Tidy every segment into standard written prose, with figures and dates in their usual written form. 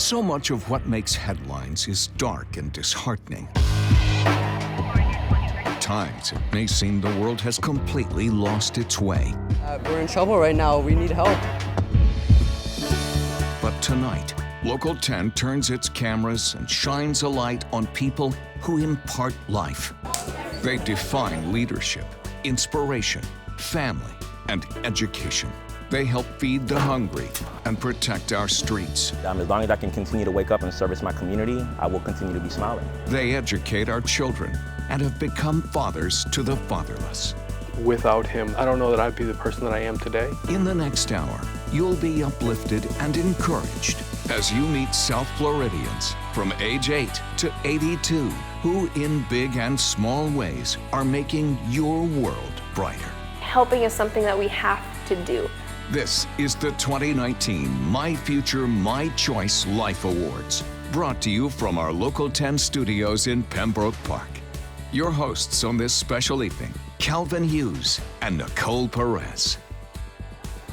So much of what makes headlines is dark and disheartening. At times, it may seem the world has completely lost its way. We're in trouble right now. We need help. But tonight, Local 10 turns its cameras and shines a light on people who impart life. They define leadership, inspiration, family, and education. They help feed the hungry and protect our streets. As long as I can continue to wake up and service my community, I will continue to be smiling. They educate our children and have become fathers to the fatherless. Without him, I don't know that I'd be the person that I am today. In the next hour, you'll be uplifted and encouraged as you meet South Floridians from age 8 to 82 who, in big and small ways, are making your world brighter. Helping is something that we have to do. This is the 2019 My Future, My Choice Life Awards, brought to you from our Local 10 studios in Pembroke Park. Your hosts on this special evening, Calvin Hughes and Nicole Perez.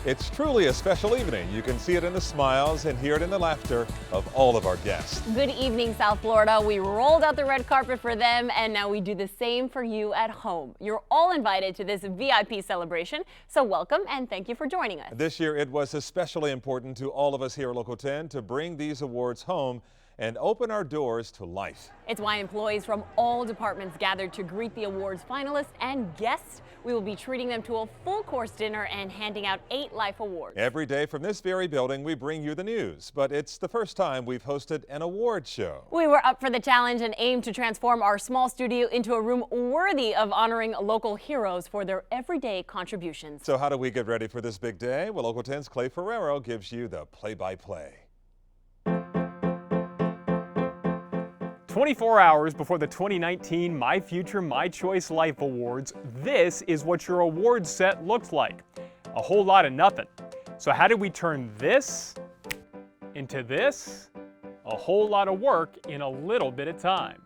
It's truly a special evening. You can see it in the smiles and hear it in the laughter of all of our guests. Good evening, South Florida. We rolled out the red carpet for them, and now we do the same for you at home. You're all invited to this VIP celebration, so welcome and thank you for joining us. This year, it was especially important to all of us here at Local 10 to bring these awards home and open our doors to life. It's why employees from all departments gathered to greet the awards finalists and guests. We will be treating them to a full-course dinner and handing out 8 Life Awards. Every day from this very building, we bring you the news, but it's the first time we've hosted an award show. We were up for the challenge and aimed to transform our small studio into a room worthy of honoring local heroes for their everyday contributions. So how do we get ready for this big day? Well, Local 10's Clay Ferrero gives you the play-by-play. 24 hours before the 2019 My Future, My Choice Life Awards, this is what your award set looks like. A whole lot of nothing. So how did we turn this into this? A whole lot of work in a little bit of time.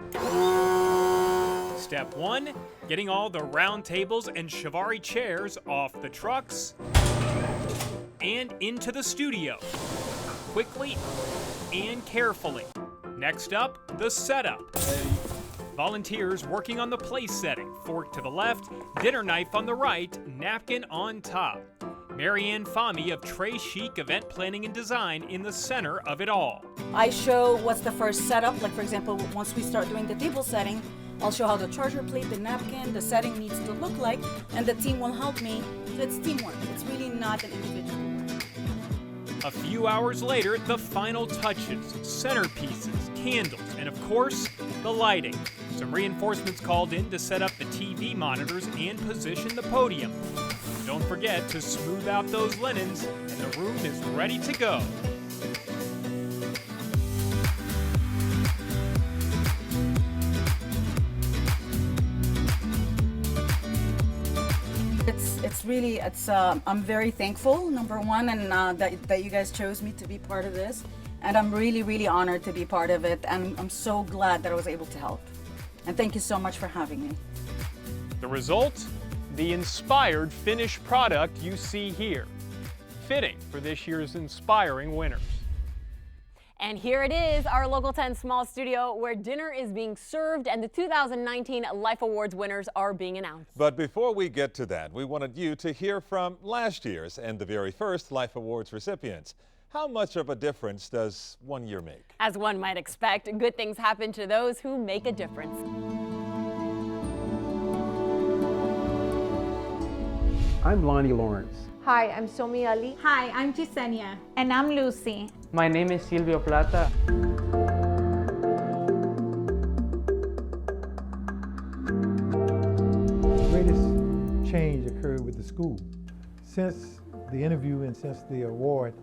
Step 1, getting all the round tables and Chiavari chairs off the trucks and into the studio, quickly and carefully. Next up, the setup. Volunteers working on the place setting. Fork to the left, dinner knife on the right, napkin on top. Marianne Fahmy of Chic Event Planning and Design in the center of it all. I show what's the first setup. Like, for example, once we start doing the table setting, I'll show how the charger plate, the napkin, the setting needs to look like, and the team will help me. So it's teamwork. It's really not an individual work. A few hours later, the final touches, centerpieces, candles, and of course, the lighting. Some reinforcements called in to set up the TV monitors and position the podium. Don't forget to smooth out those linens, and the room is ready to go. I'm very thankful, number one, and that you guys chose me to be part of this. And I'm really, really honored to be part of it. And I'm so glad that I was able to help. And thank you so much for having me. The result? The inspired finished product you see here. Fitting for this year's inspiring winners. And here it is, our Local 10 small studio where dinner is being served and the 2019 Life Awards winners are being announced. But before we get to that, we wanted you to hear from last year's and the very first Life Awards recipients. How much of a difference does one year make? As one might expect, good things happen to those who make a difference. I'm Lonnie Lawrence. Hi, I'm Somi Ali. Hi, I'm Gisenia. And I'm Lucy. My name is Silvio Plata. The greatest change occurred with the school. Since the interview and since the award,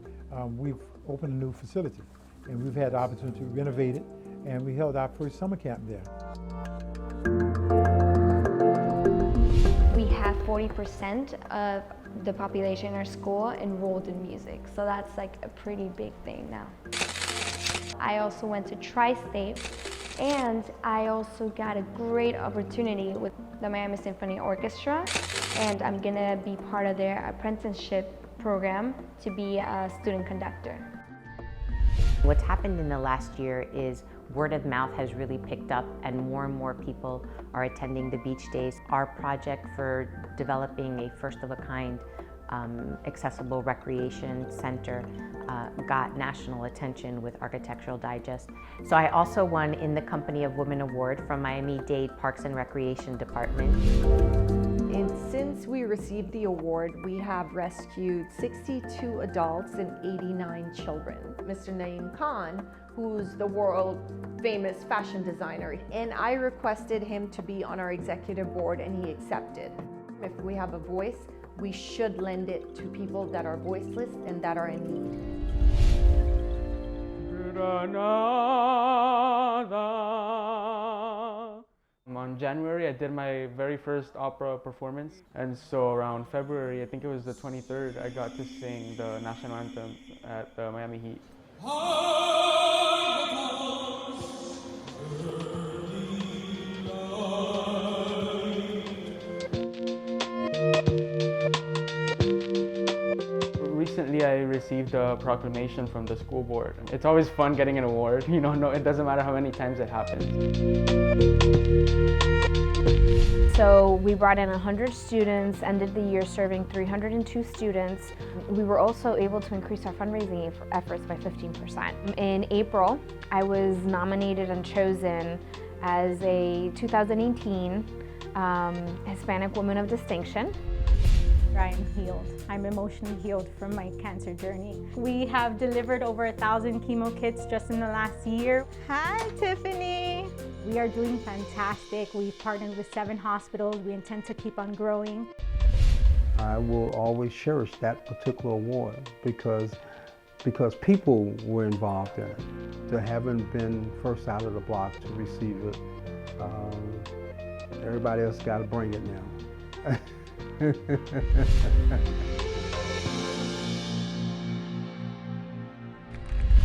we've opened a new facility, and we've had the opportunity to renovate it, and we held our first summer camp there. We have 40% of the population in our school enrolled in music, so that's like a pretty big thing now. I also went to Tri-State, and I also got a great opportunity with the Miami Symphony Orchestra, and I'm gonna be part of their apprenticeship program to be a student conductor. What's happened in the last year is word of mouth has really picked up and more people are attending the beach days. Our project for developing a first-of-a-kind accessible recreation center got national attention with Architectural Digest. So I also won in the Company of Women Award from Miami-Dade Parks and Recreation Department. And since we received the award, we have rescued 62 adults and 89 children. Mr. Naeem Khan, who's the world famous fashion designer, and I requested him to be on our executive board and he accepted. If we have a voice, we should lend it to people that are voiceless and that are in need. On January, I did my very first opera performance, and so around February, I think it was the 23rd, I got to sing the national anthem at the Miami Heat. Recently, I received a proclamation from the school board. It's always fun getting an award. You know, no, it doesn't matter how many times it happens. So we brought in 100 students, ended the year serving 302 students. We were also able to increase our fundraising efforts by 15%. In April, I was nominated and chosen as a 2018 Hispanic Woman of Distinction. I am healed. I'm emotionally healed from my cancer journey. We have delivered over 1,000 chemo kits just in the last year. Hi, Tiffany. We are doing fantastic. We've partnered with 7 hospitals. We intend to keep on growing. I will always cherish that particular award because people were involved in it. To having been first out of the block to receive it, everybody else got to bring it now.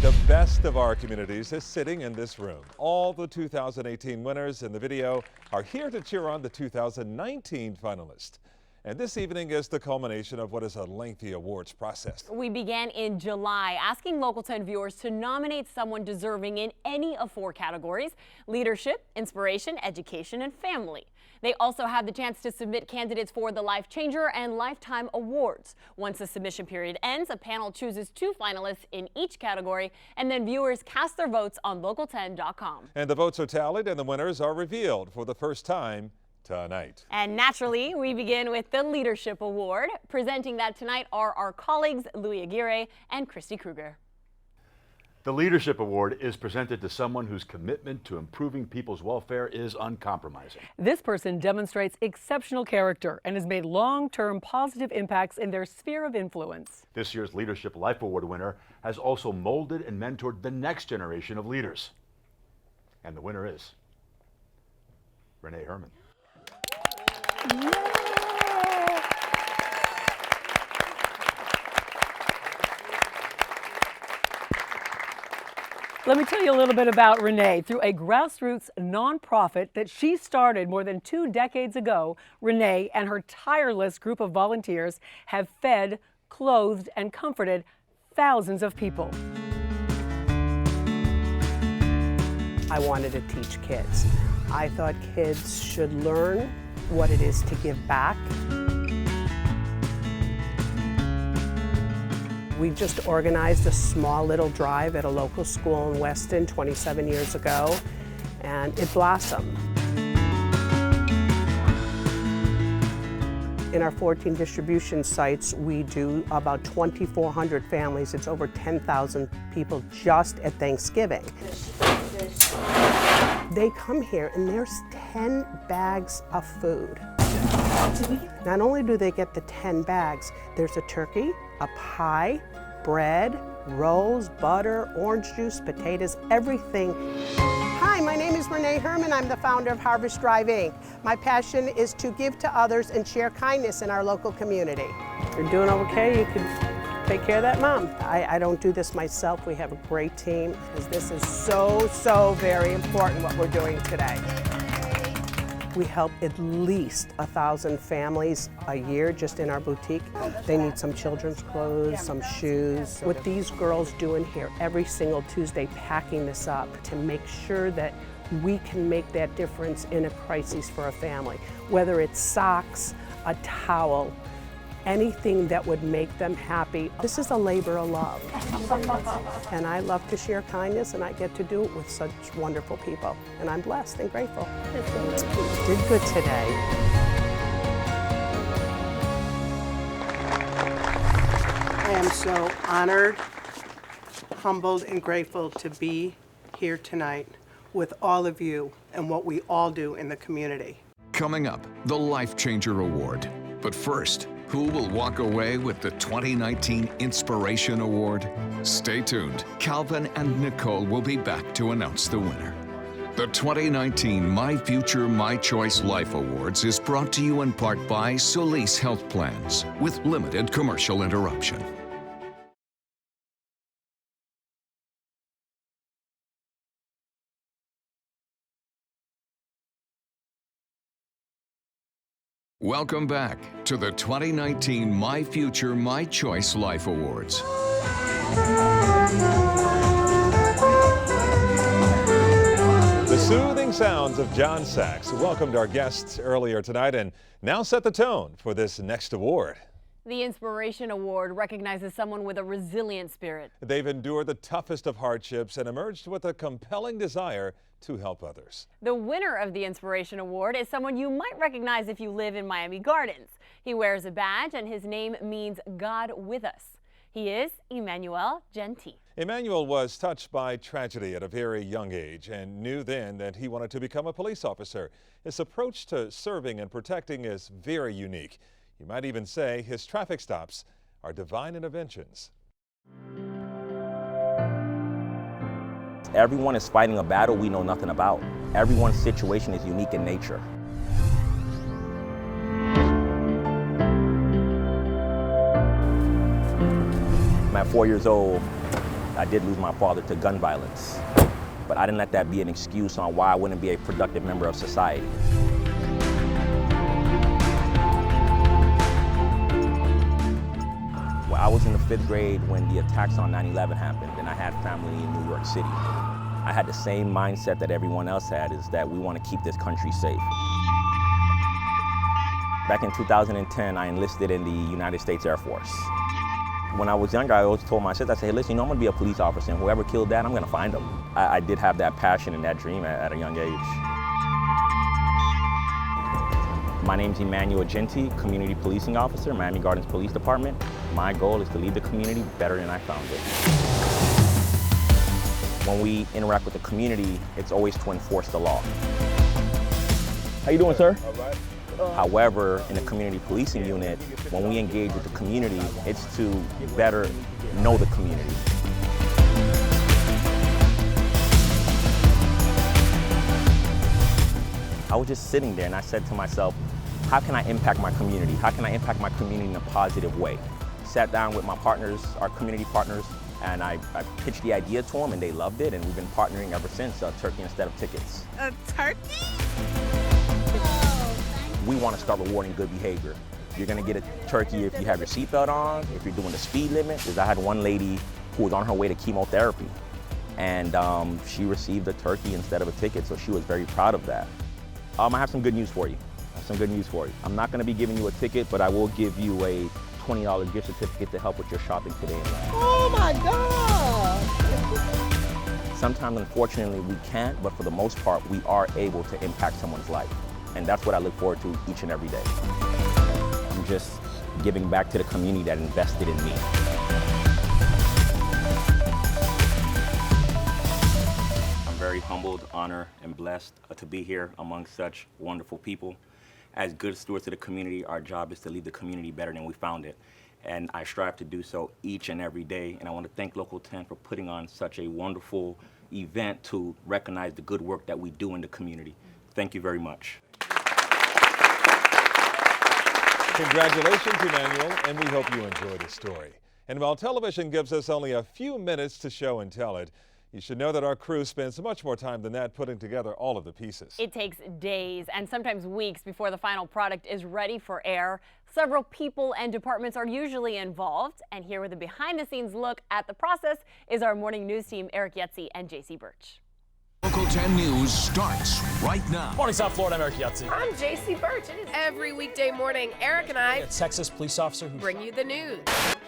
The best of our communities is sitting in this room. All the 2018 winners in the video are here to cheer on the 2019 finalists. And this evening is the culmination of what is a lengthy awards process. We began in July asking Local 10 viewers to nominate someone deserving in any of 4 categories: leadership, inspiration, education, and family. They also have the chance to submit candidates for the Life Changer and Lifetime Awards. Once the submission period ends, a panel chooses 2 finalists in each category, and then viewers cast their votes on local10.com. And the votes are tallied and the winners are revealed for the first time tonight. And naturally, we begin with the Leadership Award. Presenting that tonight are our colleagues Louis Aguirre and Christy Kruger. The Leadership Award is presented to someone whose commitment to improving people's welfare is uncompromising. This person demonstrates exceptional character and has made long-term positive impacts in their sphere of influence. This year's Leadership Life Award winner has also molded and mentored the next generation of leaders. And the winner is Renee Herman. Let me tell you a little bit about Renee. Through a grassroots nonprofit that she started more than 2 decades ago, Renee and her tireless group of volunteers have fed, clothed, and comforted thousands of people. I wanted to teach kids. I thought kids should learn what it is to give back. We just organized a small little drive at a local school in Weston 27 years ago, and it blossomed. In our 14 distribution sites, we do about 2,400 families. It's over 10,000 people just at Thanksgiving. They come here and there's 10 bags of food. Not only do they get the 10 bags, there's a turkey, a pie, bread, rolls, butter, orange juice, potatoes, everything. Hi, my name is Renee Herman. I'm the founder of Harvest Drive Inc. My passion is to give to others and share kindness in our local community. If you're doing okay, you can take care of that mom. I don't do this myself. We have a great team, because this is so very important what we're doing today. We help at least 1,000 families a year just in our boutique. They need some children's clothes, some shoes. What these girls do in here every single Tuesday, packing this up to make sure that we can make that difference in a crisis for a family. Whether it's socks, a towel, anything that would make them happy. This is a labor of love. And I love to share kindness, and I get to do it with such wonderful people. And I'm blessed and grateful. You did good today. I am so honored, humbled, and grateful to be here tonight with all of you and what we all do in the community. Coming up, the Life Changer Award. But first, who will walk away with the 2019 Inspiration Award? Stay tuned. Calvin and Nicole will be back to announce the winner. The 2019 My Future, My Choice Life Awards is brought to you in part by Solis Health Plans with limited commercial interruption. Welcome back to the 2019 My Future, My Choice Life Awards. The soothing sounds of John Sachs welcomed our guests earlier tonight and now set the tone for this next award. The Inspiration Award recognizes someone with a resilient spirit. They've endured the toughest of hardships and emerged with a compelling desire to help others. The winner of the Inspiration Award is someone you might recognize if you live in Miami Gardens. He wears a badge and his name means God with us. He is Emmanuel Genti. Emmanuel was touched by tragedy at a very young age and knew then that he wanted to become a police officer. His approach to serving and protecting is very unique. You might even say his traffic stops are divine interventions. Everyone is fighting a battle we know nothing about. Everyone's situation is unique in nature. At 4 years old, I did lose my father to gun violence, but I didn't let that be an excuse on why I wouldn't be a productive member of society. Well, I was in the 5th grade when the attacks on 9/11 happened, and I had family in New York City. I had the same mindset that everyone else had, is that we want to keep this country safe. Back in 2010, I enlisted in the United States Air Force. When I was younger, I always told my sister, I said, hey, listen, I'm going to be a police officer, and whoever killed Dad, I'm going to find him. I did have that passion and that dream at a young age. My name's Emmanuel Genti, Community Policing Officer, Miami Gardens Police Department. My goal is to leave the community better than I found it. When we interact with the community, it's always to enforce the law. How you doing, sir? All right. However, in the community policing unit, when we engage with the community, it's to better know the community. I was just sitting there and I said to myself, how can I impact my community? How can I impact my community in a positive way? Sat down with my partners, our community partners, and I pitched the idea to them and they loved it, and we've been partnering ever since, turkey instead of tickets. A turkey? We want to start rewarding good behavior. You're going to get a turkey if you have your seatbelt on, if you're doing the speed limit. Because I had one lady who was on her way to chemotherapy, and she received a turkey instead of a ticket, so she was very proud of that. I have some good news for you. I'm not going to be giving you a ticket, but I will give you a $20 gift certificate to help with your shopping today. Oh my God! Sometimes, unfortunately, we can't, but for the most part, we are able to impact someone's life. And that's what I look forward to each and every day. I'm just giving back to the community that invested in me. I'm very humbled, honored, and blessed to be here among such wonderful people. As good stewards of the community, our job is to leave the community better than we found it. And I strive to do so each and every day. And I want to thank Local 10 for putting on such a wonderful event to recognize the good work that we do in the community. Thank you very much. Congratulations, Emmanuel, and we hope you enjoy the story. And while television gives us only a few minutes to show and tell it, You should know that our crew spends much more time than that putting together all of the pieces. It takes days and sometimes weeks before the final product is ready for air. Several people and departments are usually involved. And here with a behind-the-scenes look at the process is our morning news team, Eric Yetzi and JC Birch. Local 10 News starts right now. Morning, South Florida. I'm Eric Yetzi. I'm JC Birch. It is every weekday morning. Eric and I, A Texas police officer who bring you the news.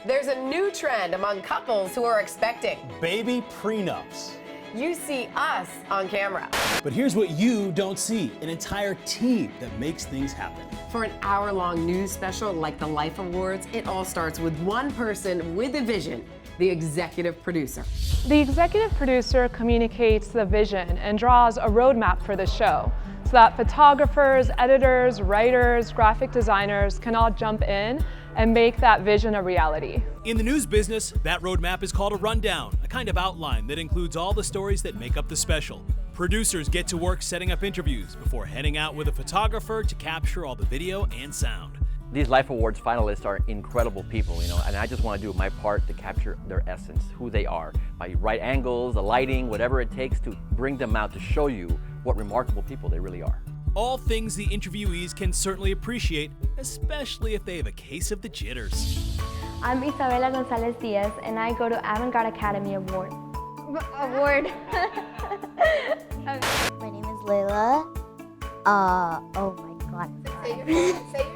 There's a new trend among couples who are expecting baby prenups. You see us on camera. But here's what you don't see: an entire team that makes things happen. For an hour-long news special like the Life Awards, it all starts with one person with a vision, the executive producer. The executive producer communicates the vision and draws a roadmap for the show so that photographers, editors, writers, graphic designers can all jump in and make that vision a reality. In the news business, that roadmap is called a rundown, a kind of outline that includes all the stories that make up the special. Producers get to work setting up interviews before heading out with a photographer to capture all the video and sound. These Life Awards finalists are incredible people, and I just want to do my part to capture their essence, who they are, by right angles, the lighting, whatever it takes to bring them out to show you what remarkable people they really are. All things the interviewees can certainly appreciate, especially if they have a case of the jitters. I'm Isabela Gonzalez Diaz, and I go to Avant-Garde Academy Award. My name is Layla. Oh my God. Say your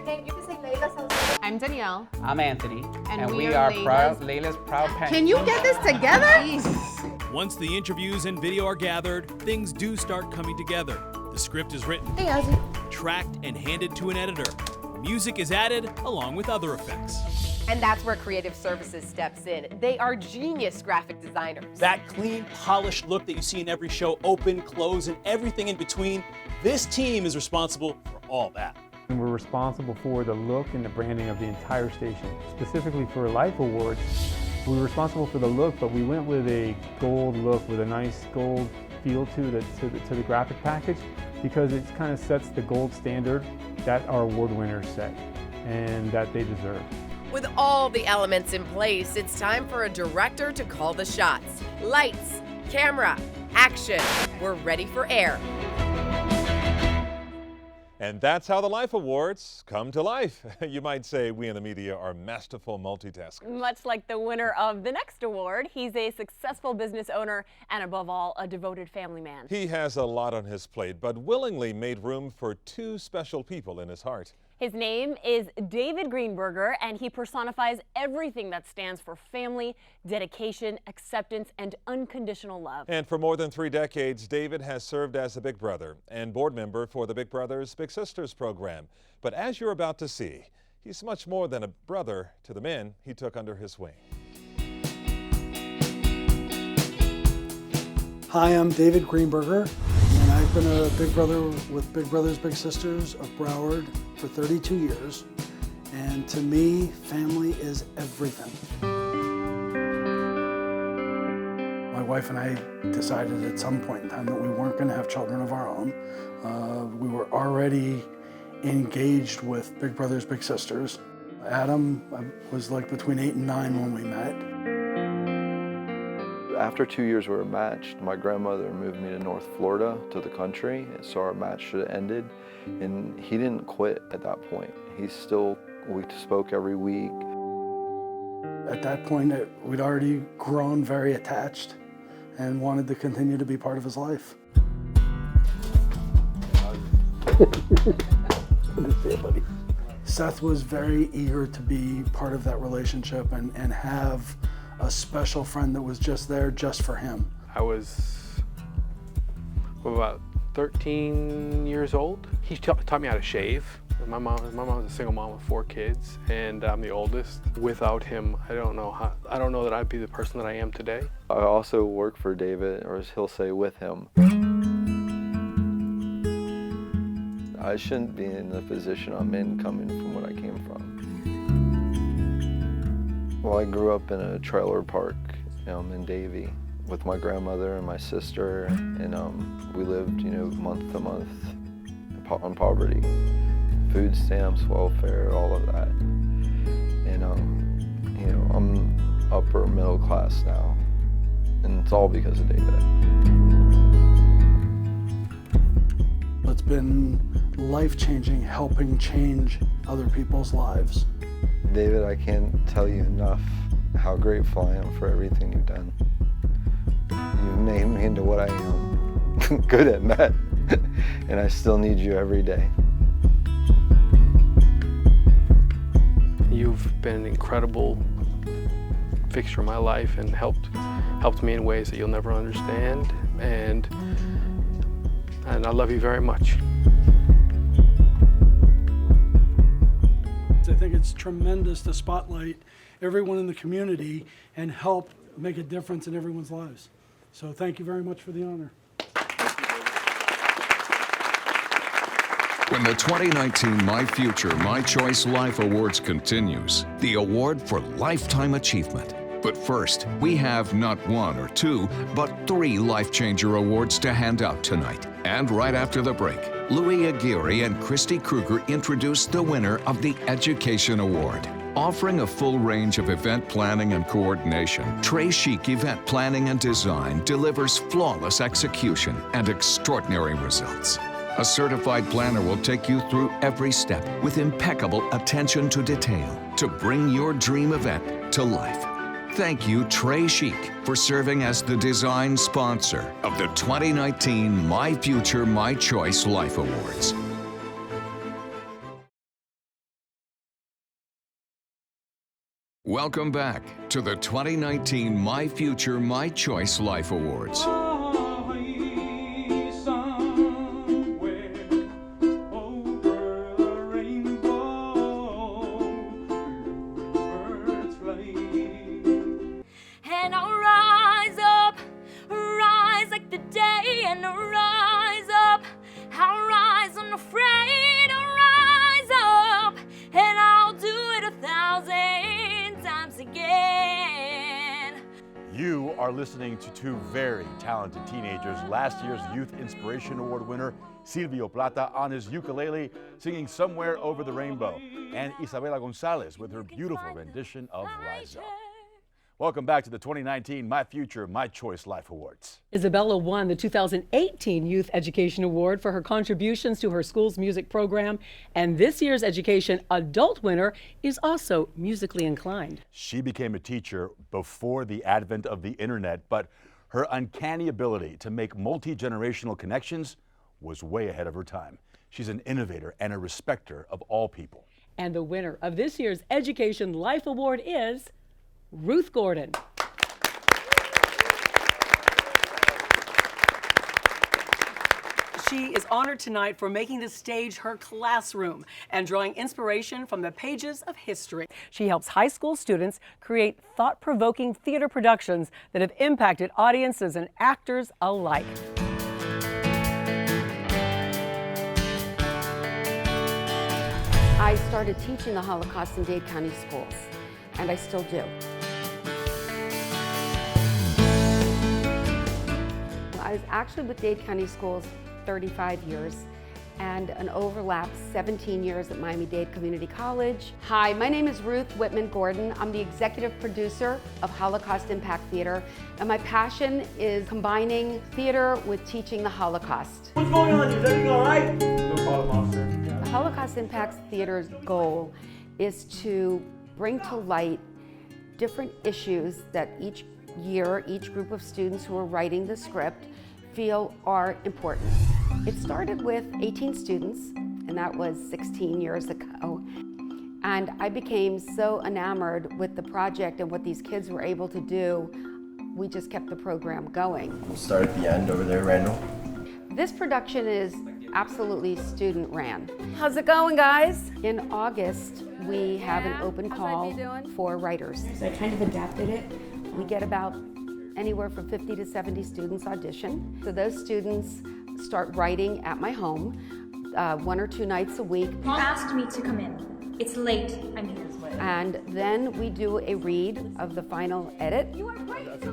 name. You can say Layla. I'm Danielle. I'm Anthony. And we are Layla's proud parents. Can you get this together? Once the interviews and video are gathered, things do start coming together. The script is written, tracked, and handed to an editor. Music is added along with other effects. And that's where Creative Services steps in. They are genius graphic designers. That clean, polished look that you see in every show, open, close, and everything in between, this team is responsible for all that. And we're responsible for the look and the branding of the entire station. Specifically for Life Awards, we were responsible for the look, but we went with a gold look with a nice gold feel to the graphic package, because it kind of sets the gold standard that our award winners set and that they deserve. With all the elements in place, it's time for a director to call the shots. Lights, camera, action. We're ready for air. And that's how the Life Awards come to life. You might say we in the media are masterful multitaskers. Much like the winner of the next award, he's a successful business owner and above all, a devoted family man. He has a lot on his plate, but willingly made room for two special people in his heart. His name is David Greenberger, and he personifies everything that stands for family, dedication, acceptance, and unconditional love. And for more than 3 decades, David has served as a Big Brother and board member for the Big Brothers Big Sisters program. But as you're about to see, he's much more than a brother to the men he took under his wing. Hi, I'm David Greenberger, and I've been a Big Brother with Big Brothers Big Sisters of Broward for 32 years, and to me, family is everything. My wife and I decided at some point in time that we weren't going to have children of our own. We were already engaged with Big Brothers Big Sisters. Adam was like between 8 and 9 when we met. After 2 years we were matched, my grandmother moved me to North Florida, to the country, so our match should have ended. And he didn't quit at that point. We spoke every week. At that point, we'd already grown very attached and wanted to continue to be part of his life. Seth was very eager to be part of that relationship and have a special friend that was just there just for him. I was about 13 years old. He taught me how to shave. My mom was a single mom with 4 kids, and I'm the oldest. Without him, I don't know that I'd be the person that I am today. I also work for David, or as he'll say, with him. I shouldn't be in the position I'm in coming from what I came from. Well, I grew up in a trailer park in Davie with my grandmother and my sister, and we lived, month to month on poverty. Food stamps, welfare, all of that. And, I'm upper middle class now. and it's all because of David. It's been life-changing, helping change other people's lives. David, I can't tell you enough how grateful I am for everything you've done. You've made me into what I am, good at math, and I still need you every day. You've been an incredible fixture in my life and helped me in ways that you'll never understand, and I love you very much. I think it's tremendous to spotlight everyone in the community and help make a difference in everyone's lives. So thank you very much for the honor. When the 2019 My Future, My Choice Life Awards continues, the award for Lifetime Achievement. But first, we have not one or two, but 3 Life Changer Awards to hand out tonight. And right after the break, Louis Aguirre and Christy Kruger introduce the winner of the Education Award. Offering a full range of event planning and coordination, Chic Event Planning and Design delivers flawless execution and extraordinary results. A certified planner will take you through every step with impeccable attention to detail to bring your dream event to life. Thank you, Chic, for serving as the design sponsor of the 2019 My Future, My Choice Life Awards. Welcome back to the 2019 My Future, My Choice Life Awards. And I'll rise like the day, and I'll rise up, I'll rise unafraid, I'll rise up, and I'll do it 1,000 times again. You are listening to 2 very talented teenagers, last year's Youth Inspiration Award winner, Silvio Plata on his ukulele, singing Somewhere Over the Rainbow, and Isabela Gonzalez with her beautiful rendition of Rise Up. Welcome back to the 2019 My Future, My Choice Life Awards. Isabella won the 2018 Youth Education Award for her contributions to her school's music program, and this year's Education Adult winner is also musically inclined. She became a teacher before the advent of the internet, but her uncanny ability to make multi-generational connections was way ahead of her time. She's an innovator and a respecter of all people. And the winner of this year's Education Life Award is Ruth Gordon. She is honored tonight for making the stage her classroom and drawing inspiration from the pages of history. She helps high school students create thought-provoking theater productions that have impacted audiences and actors alike. I started teaching the Holocaust in Dade County schools, and I still do. I was actually with Dade County Schools 35 years and an overlap 17 years at Miami-Dade Community College. Hi, my name is Ruth Whitman-Gordon. I'm the executive producer of Holocaust Impact Theater, and my passion is combining theater with teaching the Holocaust. What's going on? Is everything all right? The Holocaust Impact Theater's goal is to bring to light different issues that each year, each group of students who are writing the script feel are important. It started with 18 students, and that was 16 years ago. And I became so enamored with the project and what these kids were able to do, we just kept the program going. We'll start at the end over there, Randall. This production is absolutely student ran. How's it going, guys? In August, we have an open call for writers. So I kind of adapted it. We get about anywhere from 50 to 70 students audition. So those students start writing at my home 1 or 2 nights a week. You asked me to come in. It's late, I'm here. And then we do a read of the final edit,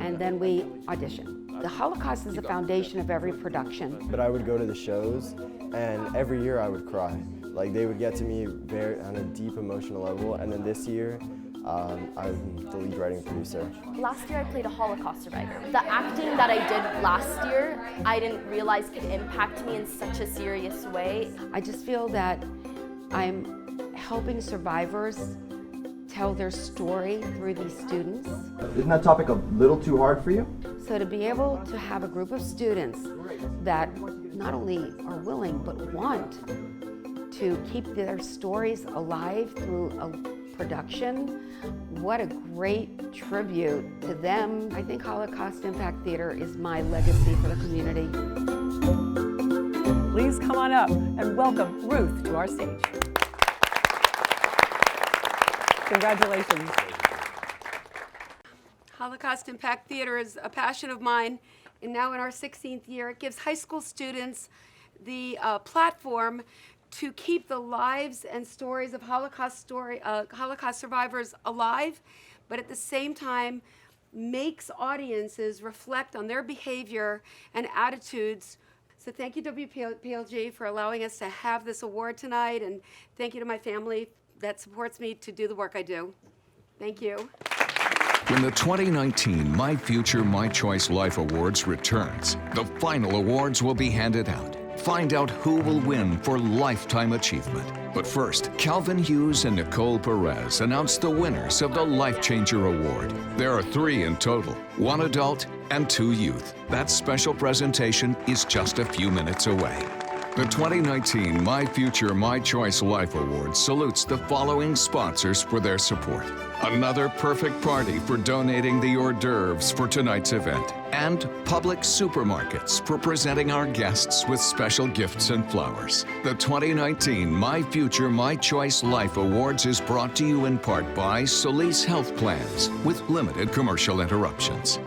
and then we audition. The Holocaust is the foundation of every production. But I would go to the shows, and every year I would cry. Like, they would get to me on a deep emotional level, and then this year, I'm the lead writing producer. Last year I played a Holocaust survivor. The acting that I did last year, I didn't realize could impact me in such a serious way. I just feel that I'm helping survivors tell their story through these students. Isn't that topic a little too hard for you? So to be able to have a group of students that not only are willing but want to keep their stories alive through a production, what a great tribute to them. I think Holocaust Impact Theater is my legacy for the community. Please come on up and welcome Ruth to our stage. Congratulations. Holocaust Impact Theater is a passion of mine, and now in our 16th year, it gives high school students the platform to keep the lives and stories of Holocaust survivors alive, but at the same time makes audiences reflect on their behavior and attitudes. So thank you, WPLG, for allowing us to have this award tonight, and thank you to my family that supports me to do the work I do. Thank you. When the 2019 My Future, My Choice Life Awards returns, the final awards will be handed out. Find out who will win for lifetime achievement. But first, Calvin Hughes and Nicole Perez announced the winners of the Life Changer Award. There are 3 in total, 1 adult and 2 youth. That special presentation is just a few minutes away. The 2019 My Future, My Choice Life Awards salutes the following sponsors for their support. Another perfect party for donating the hors d'oeuvres for tonight's event. And Publix Supermarkets for presenting our guests with special gifts and flowers. The 2019 My Future, My Choice Life Awards is brought to you in part by Solis Health Plans with limited commercial interruptions.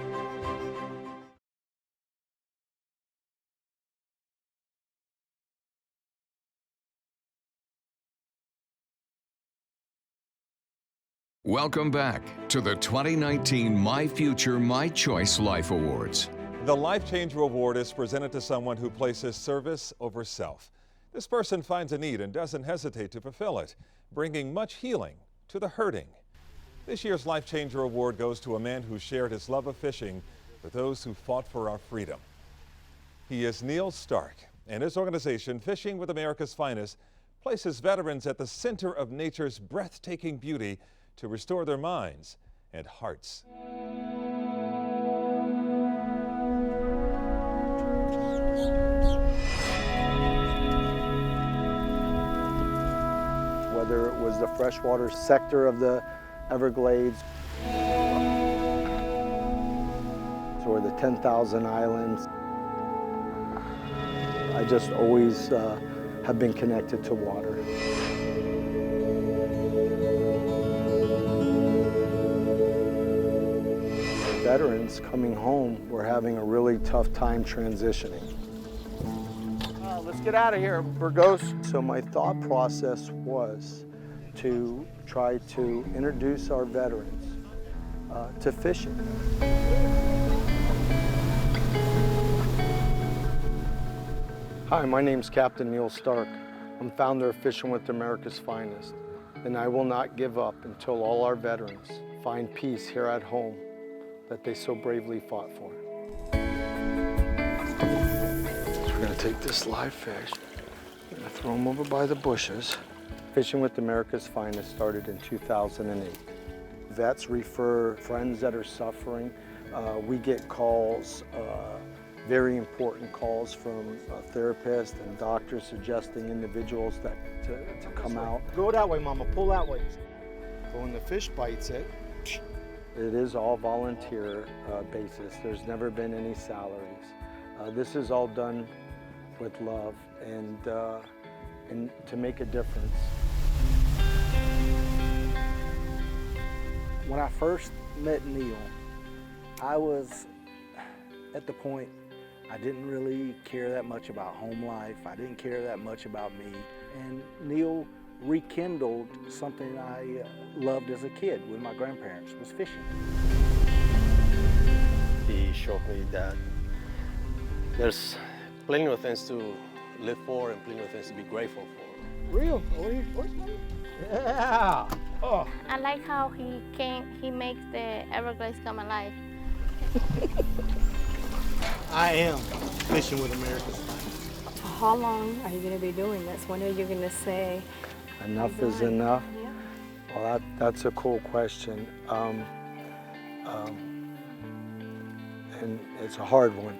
Welcome back to the 2019 My Future, My Choice Life Awards. The Life Changer Award is presented to someone who places service over self. This person finds a need and doesn't hesitate to fulfill it, bringing much healing to the hurting. This year's Life Changer Award goes to a man who shared his love of fishing with those who fought for our freedom. He is Neil Stark, and his organization, Fishing with America's Finest, places veterans at the center of nature's breathtaking beauty to restore their minds and hearts. Whether it was the freshwater sector of the Everglades or the 10,000 islands, I just always have been connected to water. Veterans coming home were having a really tough time transitioning. Let's get out of here, Burgos. So my thought process was to try to introduce our veterans to fishing. Hi, my name's Captain Neil Stark. I'm founder of Fishing with America's Finest, and I will not give up until all our veterans find peace here at home that they so bravely fought for. We're gonna take this live fish, we're gonna throw them over by the bushes. Fishing with America's Finest started in 2008. Vets refer friends that are suffering. We get calls, very important calls from therapists and doctors suggesting individuals that to come out. Go that way, Mama, pull that way. So when the fish bites it, it is all volunteer basis. There's never been any salaries. This is all done with love and to make a difference. When I first met Neil, I was at the point I didn't really care that much about home life. I didn't care that much about me. And Neil rekindled something I loved as a kid with my grandparents, was fishing. He showed me that there's plenty of things to live for and plenty of things to be grateful for. Real? Yeah. Oh. I like how he makes the Everglades come alive. I am fishing with America's Finest. How long are you going to be doing this? When are you going to say Enough is enough? Yeah. Well, that's a cool question. And it's a hard one.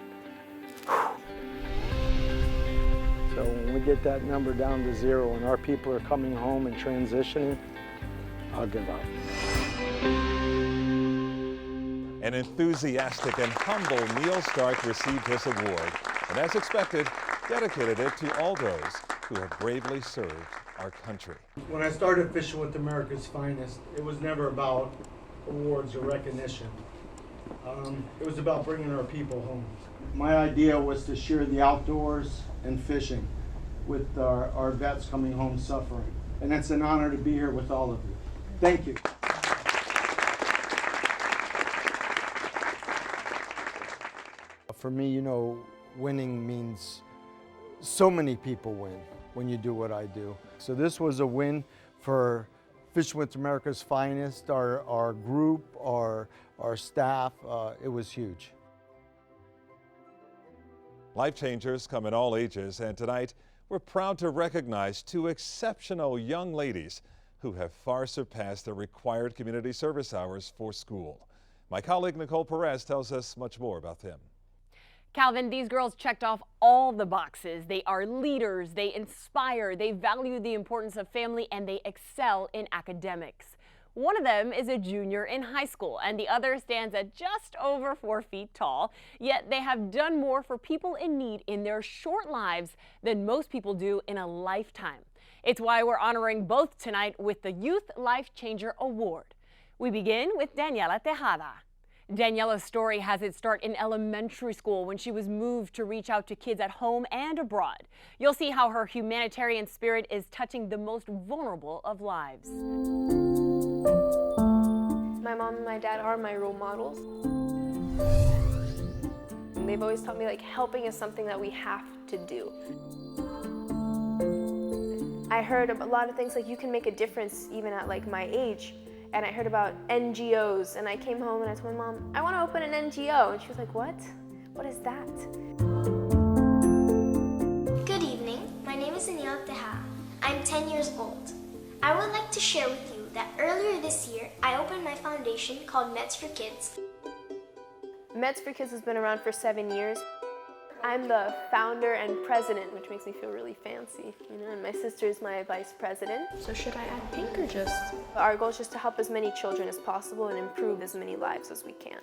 So when we get that number down to 0 and our people are coming home and transitioning, I'll give up. An enthusiastic and humble Neil Stark received his award, and as expected, dedicated it to all those who have bravely served our country. When I started fishing with America's Finest, it was never about awards or recognition. It was about bringing our people home. My idea was to share the outdoors and fishing with our vets coming home suffering. And it's an honor to be here with all of you. Thank you. For me, you know, winning means so many people win when you do what I do. So this was a win for Fishing with America's Finest, our group, our staff. It was huge. Life changers come in all ages, and tonight we're proud to recognize 2 exceptional young ladies who have far surpassed the required community service hours for school. My colleague Nicole Perez tells us much more about them. Calvin, these girls checked off all the boxes. They are leaders, they inspire, they value the importance of family, and they excel in academics. One of them is a junior in high school, and the other stands at just over 4 feet tall. Yet they have done more for people in need in their short lives than most people do in a lifetime. It's why we're honoring both tonight with the Youth Life Changer Award. We begin with Daniela Tejada. Daniela's story has its start in elementary school when she was moved to reach out to kids at home and abroad. You'll see how her humanitarian spirit is touching the most vulnerable of lives. My mom and my dad are my role models. And they've always taught me like helping is something that we have to do. I heard a lot of things like you can make a difference even at like my age. And I heard about NGOs, and I came home and I told my mom, I want to open an NGO. And she was like, what? What is that? Good evening. My name is Daniela Tejada. I'm 10 years old. I would like to share with you that earlier this year, I opened my foundation called Meds for Kids. Meds for Kids has been around for 7 years. I'm the founder and president, which makes me feel really fancy, you know, and my sister is my vice president. So should I add pink or just? Our goal is just to help as many children as possible and improve as many lives as we can.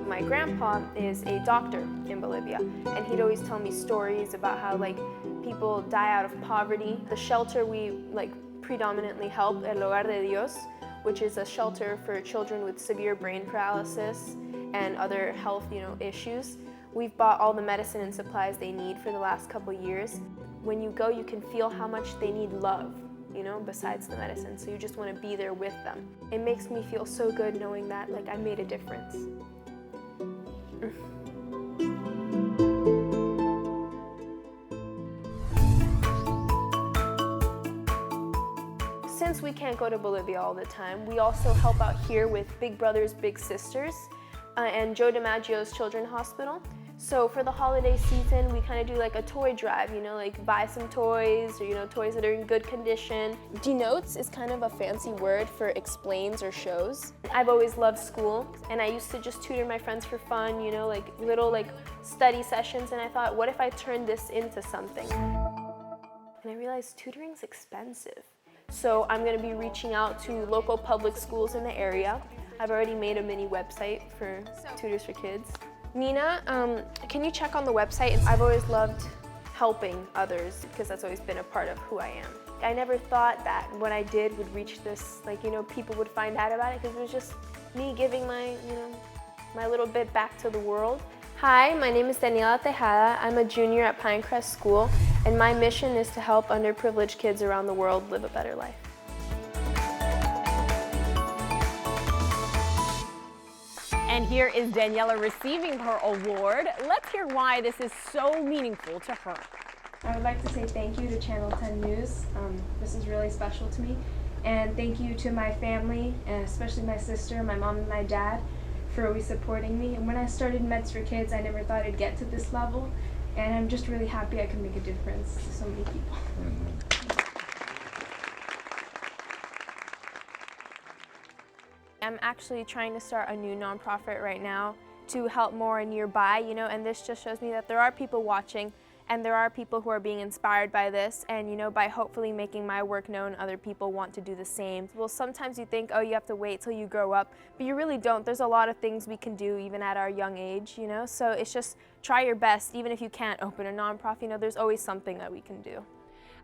My grandpa is a doctor in Bolivia, and he'd always tell me stories about how like people die out of poverty. The shelter we like predominantly help, El Hogar de Dios, which is a shelter for children with severe brain paralysis and other health, issues. We've bought all the medicine and supplies they need for the last couple years. When you go, you can feel how much they need love, besides the medicine. So you just want to be there with them. It makes me feel so good knowing that like I made a difference. Since we can't go to Bolivia all the time, we also help out here with Big Brothers Big Sisters and Joe DiMaggio's Children's Hospital. So for the holiday season, we kind of do like a toy drive, like buy some toys or, toys that are in good condition. Denotes is kind of a fancy word for explains or shows. I've always loved school, and I used to just tutor my friends for fun, like little study sessions, and I thought, what if I turned this into something? And I realized tutoring's expensive. So I'm going to be reaching out to local public schools in the area. I've already made a mini website for Tutors for Kids. Nina, can you check on the website? I've always loved helping others because that's always been a part of who I am. I never thought that what I did would reach this, people would find out about it because it was just me giving my, my little bit back to the world. Hi, my name is Daniela Tejada. I'm a junior at Pinecrest School, and my mission is to help underprivileged kids around the world live a better life. And here is Daniela receiving her award. Let's hear why this is so meaningful to her. I would like to say thank you to Channel 10 News. This is really special to me. And thank you to my family, and especially my sister, my mom, and my dad, for always supporting me. And when I started Meds for Kids, I never thought I'd get to this level. And I'm just really happy I can make a difference to so many people. I'm actually trying to start a new nonprofit right now to help more nearby, and this just shows me that there are people watching and there are people who are being inspired by this, and by hopefully making my work known, other people want to do the same. Well, sometimes you think, oh, you have to wait till you grow up, but you really don't. There's a lot of things we can do even at our young age, so it's just try your best. Even if you can't open a nonprofit, there's always something that we can do.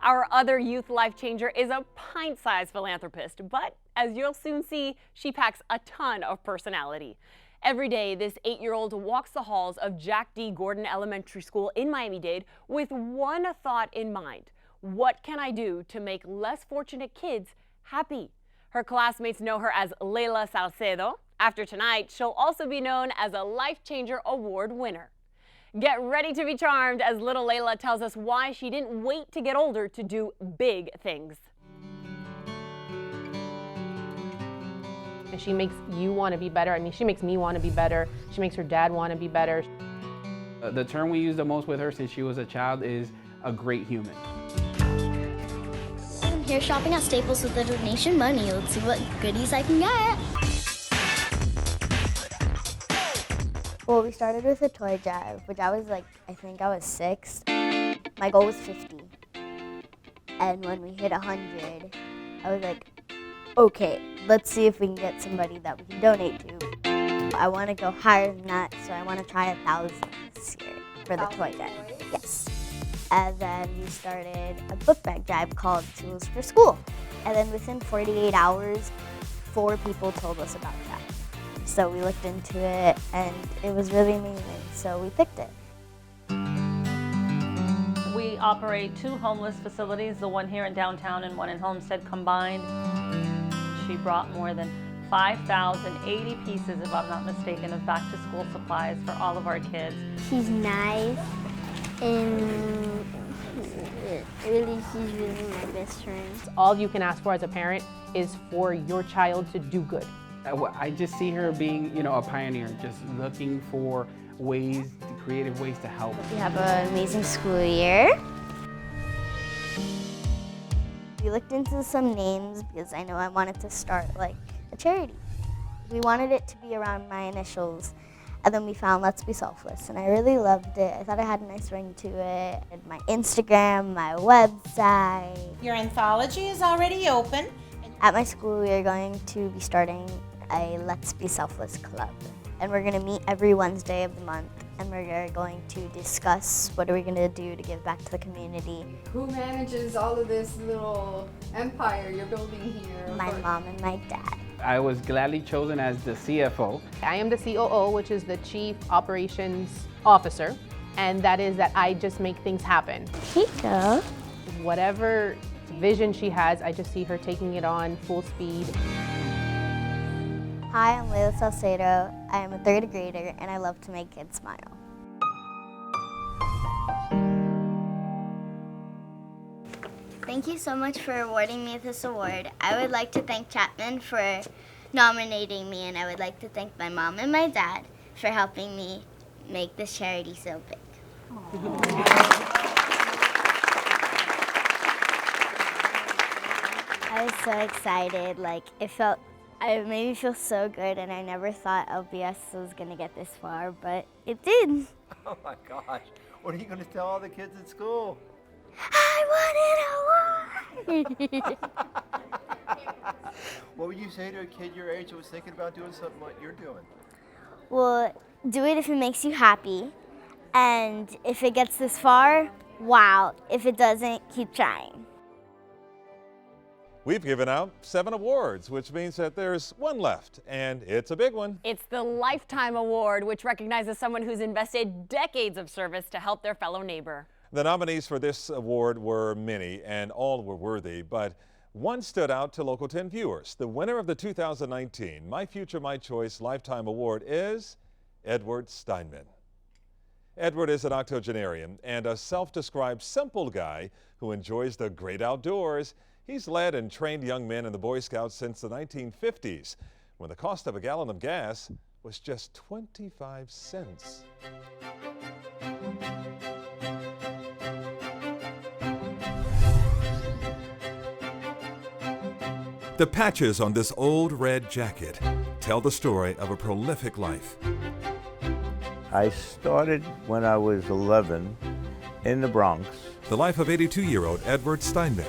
Our other youth life changer is a pint-sized philanthropist, but as you'll soon see, she packs a ton of personality. Every day, this 8-year-old walks the halls of Jack D. Gordon Elementary School in Miami-Dade with one thought in mind: what can I do to make less fortunate kids happy? Her classmates know her as Layla Salcedo. After tonight, she'll also be known as a Life Changer Award winner. Get ready to be charmed as little Layla tells us why she didn't wait to get older to do big things. She makes you want to be better. I mean, she makes me want to be better. She makes her dad want to be better. The term we use the most with her since she was a child is a great human. I'm here shopping at Staples with the donation money. Let's see what goodies I can get. Well, we started with a toy drive, which I think I was 6. My goal was 50. And when we hit 100, I was like, okay, let's see if we can get somebody that we can donate to. I want to go higher than that, so I want to try 1,000 this year for the toy drive. Yes. And then we started a book bag drive called Tools for School. And then within 48 hours, 4 people told us about that. So we looked into it, and it was really amazing, so we picked it. We operate 2 homeless facilities, the one here in downtown and one in Homestead combined. She brought more than 5,080 pieces, if I'm not mistaken, of back-to-school supplies for all of our kids. She's nice, and she's really my best friend. All you can ask for as a parent is for your child to do good. I just see her being, a pioneer, just looking for ways, creative ways to help. We have an amazing school year. We looked into some names because I know I wanted to start a charity. We wanted it to be around my initials, and then we found Let's Be Selfless, and I really loved it. I thought it had a nice ring to it. And my Instagram, my website. Your anthology is already open. At my school, we are going to be starting a Let's Be Selfless club, and we're going to meet every Wednesday of the month, and we're going to discuss what are we going to do to give back to the community. Who manages all of this little empire you're building here? My mom and my dad. I was gladly chosen as the CFO. I am the COO, which is the Chief Operations Officer, and that is that I just make things happen. Chica. Whatever vision she has, I just see her taking it on full speed. Hi, I'm Layla Salcedo. I am a 3rd grader, and I love to make kids smile. Thank you so much for awarding me this award. I would like to thank Chapman for nominating me, and I would like to thank my mom and my dad for helping me make this charity so big. I was so excited. It made me feel so good, and I never thought LBS was going to get this far, but it did. Oh my gosh. What are you going to tell all the kids at school? I won an award! What would you say to a kid your age that was thinking about doing something like you're doing? Well, do it if it makes you happy, and if it gets this far, wow. If it doesn't, keep trying. We've given out 7 awards, which means that there's 1 left, and it's a big one. It's the Lifetime Award, which recognizes someone who's invested decades of service to help their fellow neighbor. The nominees for this award were many, and all were worthy, but one stood out to Local 10 viewers. The winner of the 2019 My Future, My Choice Lifetime Award is Edward Steinman. Edward is an octogenarian and a self-described simple guy who enjoys the great outdoors. He's led and trained young men in the Boy Scouts since the 1950s, when the cost of a gallon of gas was just 25 cents. The patches on this old red jacket tell the story of a prolific life. I started when I was 11 in the Bronx. The life of 82-year-old Edward Steinman,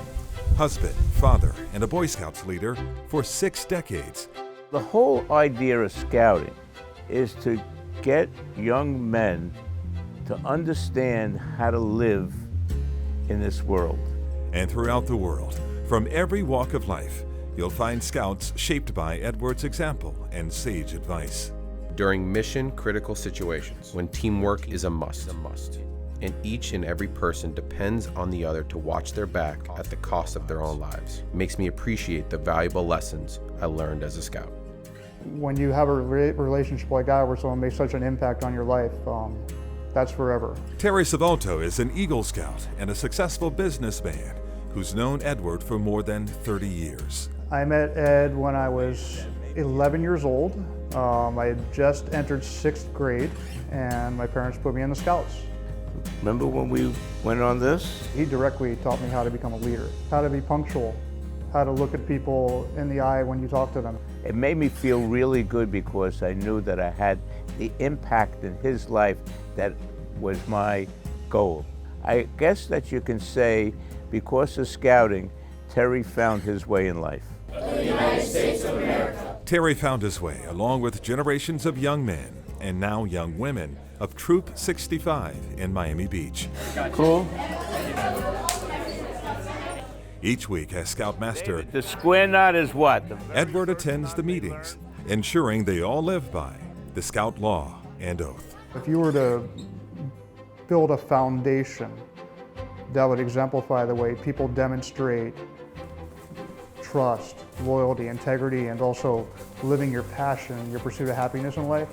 husband, father, and a Boy Scouts leader for 6 decades. The whole idea of scouting is to get young men to understand how to live in this world. And throughout the world, from every walk of life, you'll find scouts shaped by Edward's example and sage advice. During mission-critical situations, when teamwork is a must, and each and every person depends on the other to watch their back at the cost of their own lives, it makes me appreciate the valuable lessons I learned as a scout. When you have a relationship like that where someone makes such an impact on your life, that's forever. Terry Savolto is an Eagle Scout and a successful businessman who's known Edward for more than 30 years. I met Ed when I was 11 years old. I had just entered 6th grade and my parents put me in the Scouts. Remember when we went on this? He directly taught me how to become a leader, how to be punctual, how to look at people in the eye when you talk to them. It made me feel really good because I knew that I had the impact in his life that was my goal. I guess that you can say because of scouting, Terry found his way in life. The United States of America. Terry found his way along with generations of young men and now young women of Troop 65 in Miami Beach. Cool. Each week as Scoutmaster, the square knot is what? Edward attends the meetings, ensuring they all live by the Scout law and oath. If you were to build a foundation that would exemplify the way people demonstrate trust, loyalty, integrity, and also living your passion, your pursuit of happiness in life,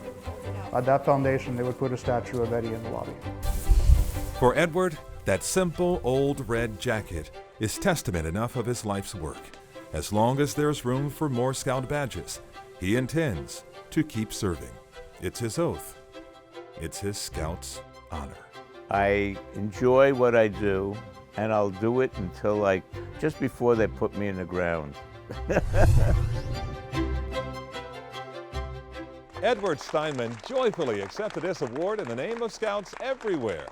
at that foundation they would put a statue of Eddie in the lobby. For Edward, that simple old red jacket is testament enough of his life's work. As long as there's room for more Scout badges, he intends to keep serving. It's his oath. It's his Scout's honor. I enjoy what I do, and I'll do it until just before they put me in the ground. Edward Steinman joyfully accepted this award in the name of Scouts everywhere.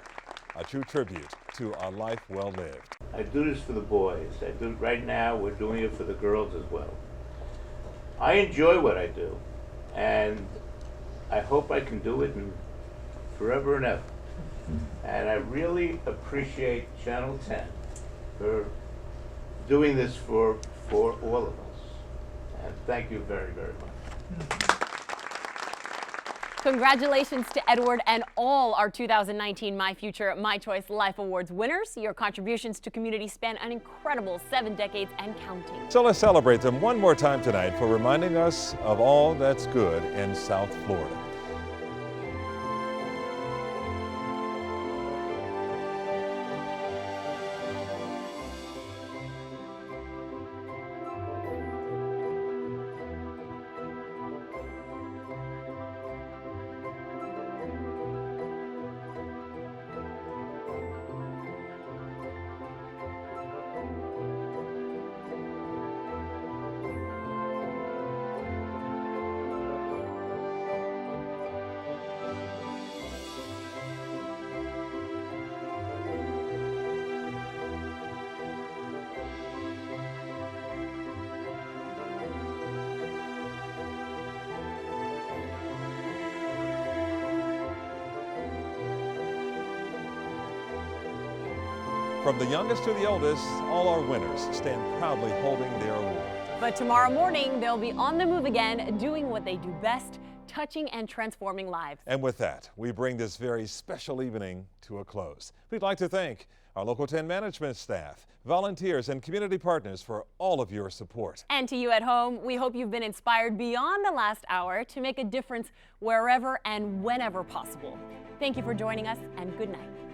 A true tribute to a life well lived. I do this for the boys. Right now, we're doing it for the girls as well. I enjoy what I do, and I hope I can do it forever and ever. And I really appreciate Channel 10 for doing this for all of us. And thank you very, very much. Congratulations to Edward and all our 2019 My Future, My Choice Life Awards winners. Your contributions to community span an incredible 7 decades and counting. So let's celebrate them one more time tonight for reminding us of all that's good in South Florida. From the youngest to the oldest, all our winners stand proudly holding their award. But tomorrow morning, they'll be on the move again, doing what they do best, touching and transforming lives. And with that, we bring this very special evening to a close. We'd like to thank our Local 10 management staff, volunteers, and community partners for all of your support. And to you at home, we hope you've been inspired beyond the last hour to make a difference wherever and whenever possible. Thank you for joining us, and good night.